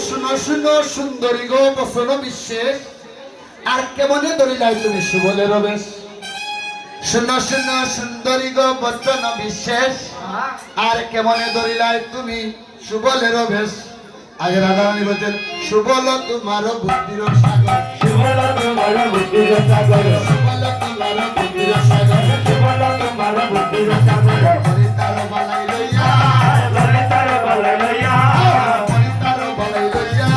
শুনো শুনো সুন্দরী গো বসনো বিশ্বের আর কেমনে ধরিলাই তুমি সুবলের বেশ শুনো শুনো সুন্দরী গো বচন বিশেষ আর কেমনে ধরিলাই তুমি সুবলের বেশ আগে রাধারানী বলছেন সুবল তোমার বুদ্ধির সাগর সুবল তোমার বুদ্ধির সাগর সুবল তোমার বুদ্ধির সাগর সুবল তোমার বুদ্ধির সাগর হরিতার বালাই লইয়া ললিতার বলে লইয়া হরিতার বালাই লইয়া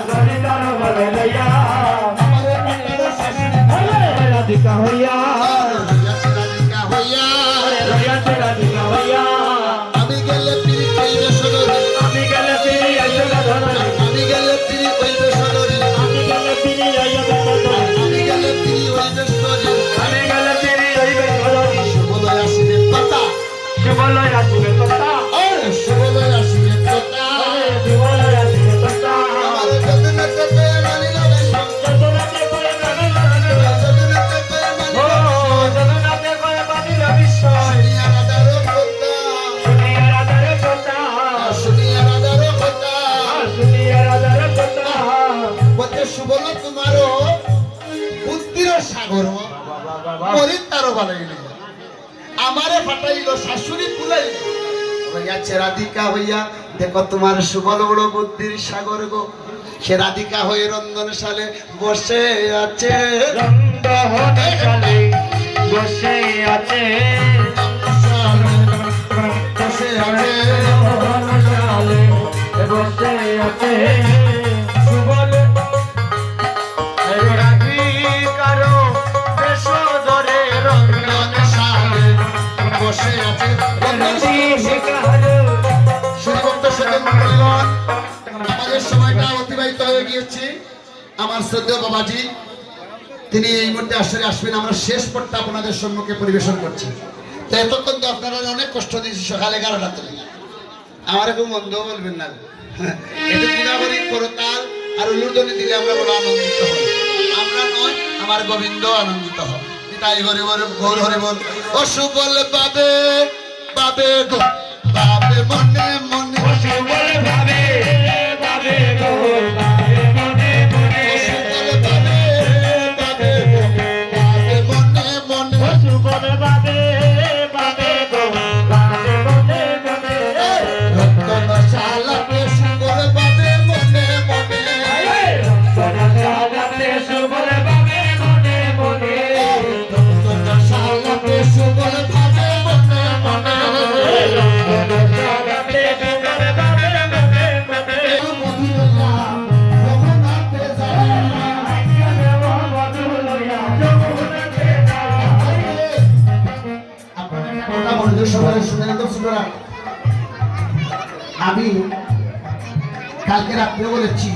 ললিতার বলে লইয়া আমারে পেটের শাশুড়ি রাধিকা হইয়া রাধিকা হইয়া রাধিকা হইয়া আমি গেলে পিড়ি কইবে সদরি আমি গেলে ফিরি আইসা ধরে আমি গেলে পিড়ি কইবে সদরি আমি গেলে ফিরি আইসা ধরে আমি গেলে পিড়ি হইবে সদরি আমি গেলে ফিরি আইবে ধরে সুবলয় আসিবে কথা সুবল আসিবে কথা সুবলয় আসিবে কথা সুবল আসিবে কথা আমার যদুনাথে পেয়ে মানিল বেশম জগন্নাথে করে মানিল যদুনাথে পেয়ে ও মানিল জগন্নাথে করে মানিল বিশ্ব শুনিয়া রাধারো কথা শুনিয়া রাধার কথা শুনিয়া রাধারো কথা শুনিয়া রাধার কথা বলতে সুবল তোমারও বুদ্ধির সাগর হরিতার বালাই লইয়া আমারে ফাটাইল শাশুড়ি কুলাইল হইয়াছে রাধিকা হইয়া দেখো তোমার সুবল বড় বুদ্ধির সাগর গো সে রাধিকা হয়ে রন্ধনশালে বসে আছে রন্ধনে কালে বসে আছে বসে আছে রন্ধনশালে বসে আছে সুবল রাধিকারো বেশ ধরে রন্ধনশালে বসে আছে রাধিকারো সুরিভক্ত সজ্জন মণ্ডলীগণ, আমাদের সময়টা অতিবাহিত হয়ে গিয়েছে। আমার শ্রদ্ধেয় বাবাজি তিনি এই মুহূর্তে আসরে আসবেন, আমরা শেষ পর্বটা আপনাদের সম্মুখে পরিবেশন করছি। তো এতক্ষণ তো আপনারা অনেক কষ্ট দিয়েছি সকাল 11টা থেকে, আমার খুব মন্দ বলবেন না, একটু গুণাবলী করতাল আর উলুর্দনি দিলে আমরা বড় আনন্দিত হই। আমরা নয়, আমার গোবিন্দ আনন্দিত হয়। তাই হরি বল গৌর হরি বল ও সুবল বাবে বাবে গো বাবে মনে মনে সুবল ভাবে ভাবে গো ভাবে মনে মনে সুবল বাবে বাবে গো বাবে মনে মনে সুবল ভাবে ভাবে গো ভাবে মনে মনে রতন শালাতে সুবল বাবে মনে মনে সদাতে সুবল ভাবে মনে মনে রতন শালাতে সুবল বাবে মনে মনে সদাতে সুবল ভাবে মনে মনে মধুরা রঘুনাথে যায় আপনারা মনোযোগ সহকারে শুনে নিতে শুনরা। আমি কালকে রাত্রে বলেছি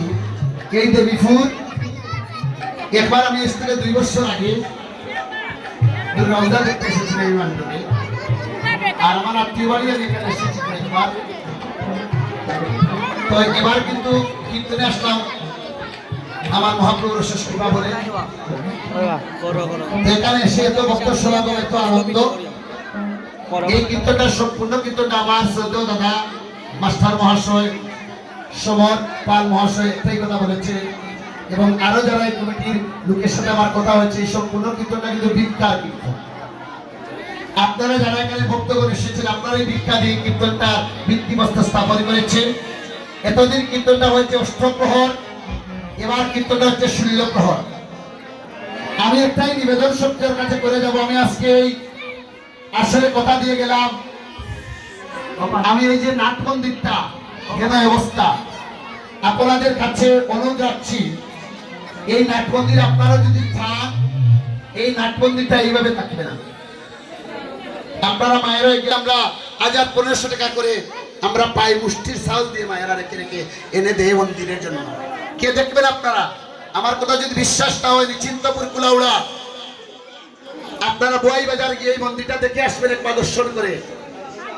এই দেবীপুর একবার আমি এস থেকে 2 বছর আগে রমজান দেখতে এসেছিলাম এই মণ্ডপে, আর আমার আত্মীয় বাড়ি আমি এখানে এসেছি একবার। তো এবার কিন্তু কীর্তনে আসলাম আমার মহাপ্রভুর শেষ কৃপা বলে। এখানে এসে এত বক্তব্য শোনাবো, এত আনন্দ। এই কীর্তনটা সম্পূর্ণ কীর্তনটা আমার শ্রদ্ধেয় দাদা মাস্টার মহাশয় সমর পাল মহাশয় একটাই কথা বলেছে, এবং আরো যারা এই কমিটির লোকের সাথে আমার কথা হয়েছে। এই সম্পূর্ণ কীর্তনটা কিন্তু ভিক্ষার কীর্তন। আপনারা যারা এখানে বক্তব্য এসেছেন, আপনারা এই ভিক্ষা দিয়ে কীর্তনটা ভিত্তিবস্তা স্থাপন করেছেন। এতদিন কীর্তনটা হয়েছে অষ্টপ্রহর, এবার কীর্তনটা হচ্ছে 16 প্রহর। আমি একটাই নিবেদন সত্যের কাছে করে যাব, আমি আজকে এই আসলে কথা দিয়ে গেলাম, আমি এই যে নাট মন্দিরটা কেন অবস্থা আপনাদের কাছে অনুরোধ রাখছি, এই নাট মন্দির আপনারা যদি চান, এই নাট মন্দিরটা এইভাবে থাকবে না। আপনারা মায়েরা এগিয়ে আমরা 1500 টাকা করে আমরা পাই মুষ্টির চাউল দিয়ে মায়েরা রেখে রেখে এনে দেয় মন্দিরের জন্য। কে দেখবেন আপনারা? আমার কথা যদি বিশ্বাস না হয়, চিন্তাপুর কুলাউড়া আপনারা বোয়াই বাজার গিয়ে এই মন্দিরটা দেখে আসবেন একবার দর্শন করে।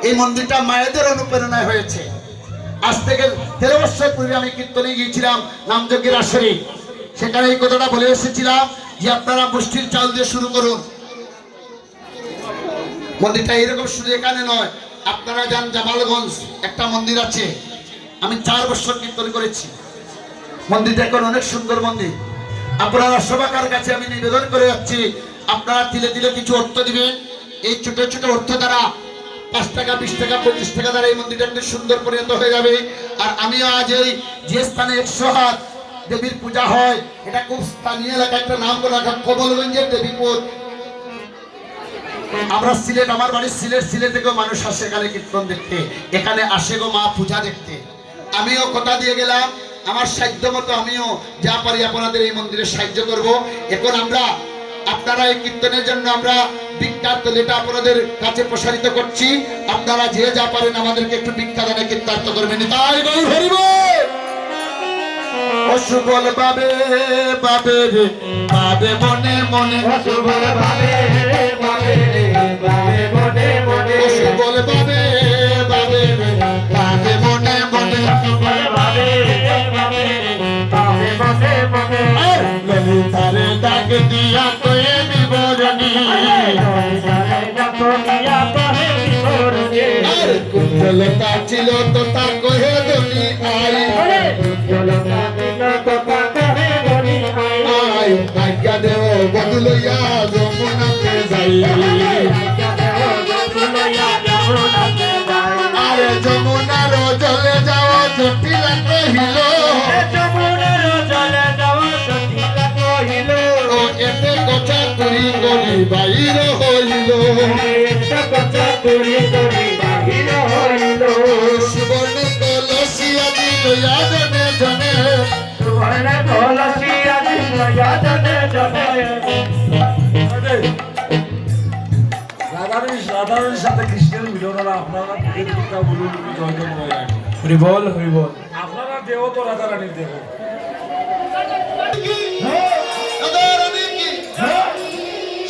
এই মন্দিরটা মায়েদের অনুপ্রেরণায় হয়েছে। আজ থেকে 13 বছর পূর্বে আমি কীর্তনে গিয়েছিলাম নামযজ্ঞের আসরে, সেখানে এই কথাটা বলে এসেছিলাম যে আপনারা মুষ্টির চাল দিয়ে শুরু করুন। মন্দিরটা এরকম শুধু এখানে নয়, আপনারা যান জামালগঞ্জ একটা মন্দির আছে, আমি 4 বছর কীর্তন করেছি। মন্দিরটা এখন অনেক সুন্দর মন্দির। আপনারা সবাইকার কাছে আমি নিবেদন করে যাচ্ছি, আপনারা তিলে তিলে কিছু অর্থ দিবেন। এই ছোট ছোট অর্থ দ্বারা 5 টাকা 20 টাকা 25 টাকা দ্বারা এই মন্দিরটা একটু সুন্দর পরিণত হয়ে যাবে। আর আমিও আজ এই যে স্থানে 100 হাত দেবীর পূজা হয়, এটা খুব স্থানীয় এলাকা, একটা নাম বলা কমলগঞ্জের দেবীপুর। আমরা সিলেট, আমার বাড়ি সিলেট থেকেও মানুষ আসে এখানে কীর্তন দেখতে, এখানে আসে গো মা পূজা দেখতে। আমিও কথা দিয়ে গেলাম, আমার সাধ্য মতো আমিও যা পারি আপনাদের এই মন্দিরে সাহায্য করব। এখন আমরা আপনারা এই কীর্তনের জন্য আমরা বিখ্যাত লেটা আপনাদের কাছে প্রসারিত করছি। আপনারা যে যা পারেন আমাদেরকে একটু বিখ্যাত দানে কীর্তার্থ করবেন। তাই গৌর হরি বল। অশুভল বাবে বাবে রে বাবে মনে মনে, অশুভল বাবে বাবে বাবে মনে মনে, অশুভল বাবে বাবে রে বাবে মনে মনে, অশুভল বাবে বাবে বাবে মনে মনে, ললিতারে ডাক দিয়া কয়ে বিবরণী, কুঞ্জলতা ছিল তো তার কহে দনি আই, আই আজ্ঞা দেও বদলইয়া যমুনাতে যাই, আরে যমুনার জলে যাওয়া জটিলা কহিল, ও এতে কথা করি করি বাইর হইল, সুবর্ণ কলসিয়া দিল জনে জনে, রাধারানীর সাথে কৃষ্ণের মিলন হলো। আপনারা বলুন জয় জয় হরিবল হরিবল। আপনারা দেহ তো রাধারানীর দেহ।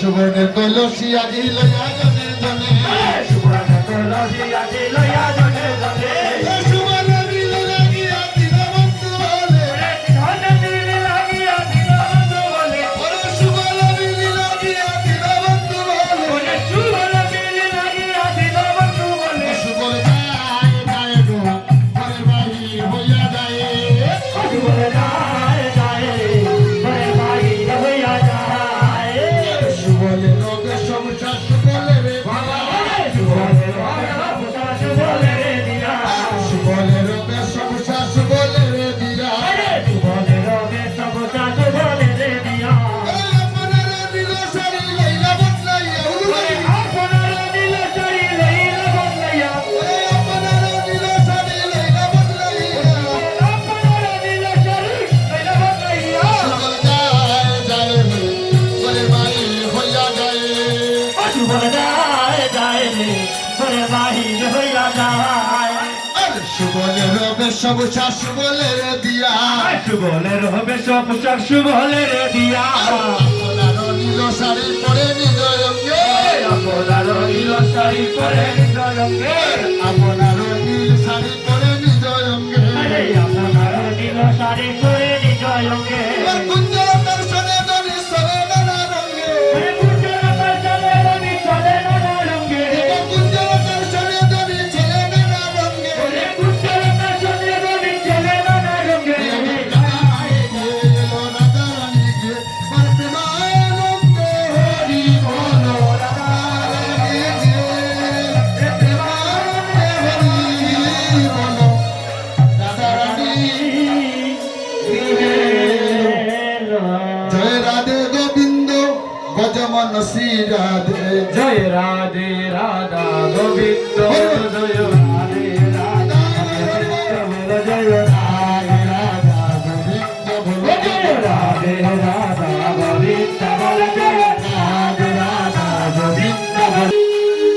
সুবর্ণ কলসিয়া দিল জনে জনে, সুবর্ণ দিল লাগিয়া দিল বন্ধু বলে, ওরে সুবর্ণ দিল লাগিয়া দিল বন্ধু বলে, সুবর্ণ যায় যায় গো ঘরে বাড়ি হইয়া যায়, সুবর্ণ রোগে সমস্যা সুবলে রে বাবা, সুবলে রোগে সমস্যা সুবলে রে দিয়া, আপনারা দিল সারি লইলা বদলাইয়া, আপনারা দিল সারি লইলা বদলাইয়া, সুবল যায় যায় ঘরে বাড়ি হইয়া যায়, সুবলে রোগে সমস্যা সুবলে রে দিয়া, সুবলের হবে সব সুবলের দিয়া, আপনারা দিল সারি পরে নিজ রঙে, আপনার নীল শাড়ি পরে নিজ রঙে, আপনার নীল শাড়ি পরে নিজ রঙে, আপনার নীল শাড়ি পরে নিজ রঙে, কুঞ্জলতার সনে দনি সরে নানা রঙে, কুঞ্জলতার চলে রবি চলে নানা রঙে, কুঞ্জলতার সনে দনি চলে নানা রঙে, কুঞ্জলতার চলে রবি চলে নানা রঙে, রাধা রানীকে প্রেমানন্দ হরি বল, রাধা রানীকে প্রেমানন্দ হরি বল, রাধা রানী জয় রাধে গোবিন্দ গজমন শ্রী রাধে, জয় রাধে রাধা গোবিন্দ জয় রাধে রাধা জয় রাধে রাধা গোবিন্দ জয় রাধে রাধা গোবিন্দ জয় রাধে রাধা গোবিন্দ।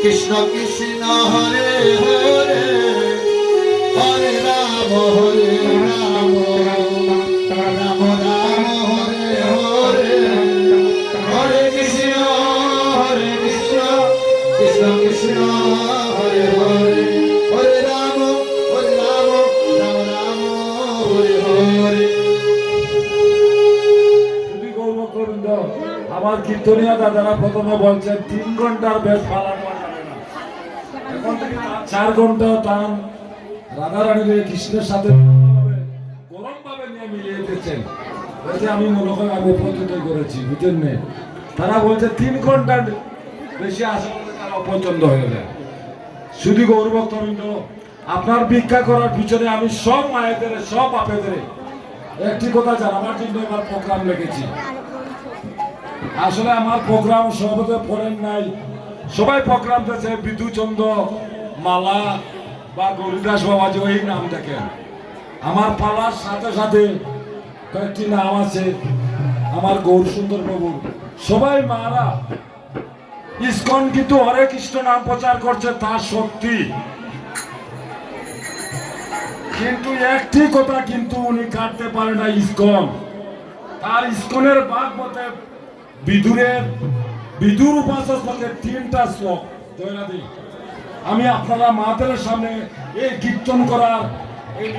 কৃষ্ণ কৃষ্ণ হরে হরে হরে রাম রাম রাম হরে হরে, হরে কৃষ্ণ কৃষ্ণ কৃষ্ণ হরে হরে, হরে রাম রাম রাম হরে হরে। তুমি গৌরব করুন তো, আমার কীর্তনীয় দাদারা প্রথমে বলছেন 3 ঘন্টার বেশ পালন করা যাবে না, এখন থেকে 4 ঘন্টা টান রাধারানীর কৃষ্ণের সাথে গরম ভাবে নিয়ে মিলিয়ে দিচ্ছেন। বলছে আমি মনে করি আমি অপছন্দই করেছি, বুঝলেন না? তারা বলছে 3 ঘন্টার বেশি আসা বলে তারা অপছন্দ হয়ে যায়। শুধু গৌরভক্তবৃন্দ, আপনার ভিক্ষা করার পিছনে আমি সব মায়েদের, সব বাপেদের একটি কথা জানাবার জন্য এবার প্রোগ্রাম লেগেছি। আসলে আমার প্রোগ্রাম সভাপতি পড়েন নাই, সবাই প্রোগ্রাম দিয়েছে বিধুচন্দ্র, মালা বা গরিদাস বাবাজি, ওই নাম দেখেন। আমার পালার সাথে সাথে কয়েকটি নাম আছে আমার গৌর সুন্দর বাবু, সবাই মারা। ইসকন কিন্তু হরে কৃষ্ণ নাম প্রচার করছে, তার সত্যি, কিন্তু একটি কথা কিন্তু উনি কাটতে পারে না ইসকন। তার ইসকনের বাদ মতে বিদুর উপাসক 3টা শ্লোক দৈরাদি আমি আপনারা মাদের সামনে এই কীর্তন করার এই